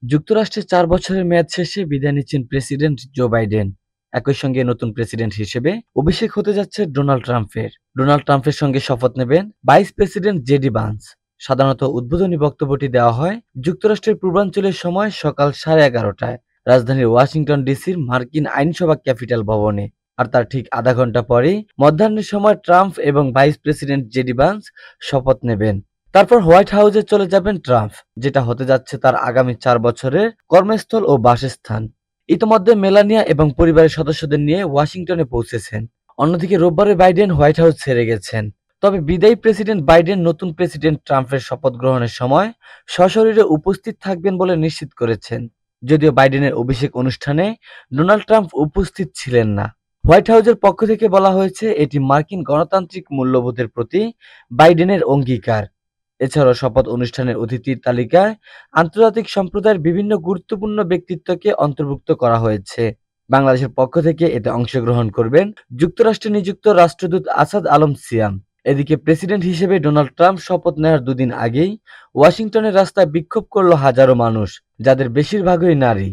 যুক্তরাষ্ট্রে ৪ বছরের মেয়াদ শেষে বিদায় নিচ্ছেন প্রেসিডেন্ট জো বাইডেন। একই সঙ্গে নতুন প্রেসিডেন্ট হিসেবে অভিষেক হতে যাচ্ছে ডোনাল্ড ট্রাম্পের। ডোনাল্ড ট্রাম্পের সঙ্গে শপথ নেবেন ভাইস প্রেসিডেন্ট জেডি ভান্স। সাধারণত উদ্বোধনী বক্তব্যটি দেওয়া হয় যুক্তরাষ্ট্রের পূর্বাঞ্চলের সময় সকাল 11:30টায় রাজধানীর ওয়াশিংটন ডিসির মার্কিন আইনসভা ক্যাপিটাল ভবনে। আর তার ঠিক আধা ঘন্টা পরেই মধ্যাহ্নের সময় ট্রাম্প এবং ভাইস প্রেসিডেন্ট জেডি ভান্স শপথ নেবেন। তারপর হোয়াইট হাউসে চলে যাবেন ট্রাম্প, যেটা হতে যাচ্ছে তার আগামী ৪ বছরের কর্মস্থল ও বাসস্থান। ইতোমধ্যে মেলানিয়া এবং পরিবারের সদস্যদের নিয়ে ওয়াশিংটনে পৌঁছেছেন। অন্যদিকে রোববারে বাইডেন হোয়াইট হাউস ছেড়ে গেছেন। তবে বিদায়ী প্রেসিডেন্ট বাইডেন নতুন প্রেসিডেন্ট ট্রাম্পের শপথ গ্রহণের সময় সশরীরে উপস্থিত থাকবেন বলে নিশ্চিত করেছেন। যদিও বাইডেনের অভিষেক অনুষ্ঠানে ডোনাল্ড ট্রাম্প উপস্থিত ছিলেন না। হোয়াইট হাউসের পক্ষ থেকে বলা হয়েছে এটি মার্কিন গণতান্ত্রিক মূল্যবোধের প্রতি বাইডেনের অঙ্গীকার। এছাড়াও শপথ অনুষ্ঠানের অতিথির তালিকায় আন্তর্জাতিক সম্প্রদায়ের বিভিন্ন গুরুত্বপূর্ণ ব্যক্তিত্বকে অন্তর্ভুক্ত করা হয়েছে। বাংলাদেশের পক্ষ থেকে এতে অংশগ্রহণ করবেন যুক্তরাষ্ট্রে নিযুক্ত রাষ্ট্রদূত আসাদ আলম সিয়াম। এদিকে প্রেসিডেন্ট হিসেবে ডোনাল্ড ট্রাম্প শপথ নেওয়ার দুদিন আগেই ওয়াশিংটনের রাস্তায় বিক্ষোভ করল হাজারো মানুষ, যাদের বেশিরভাগই নারী।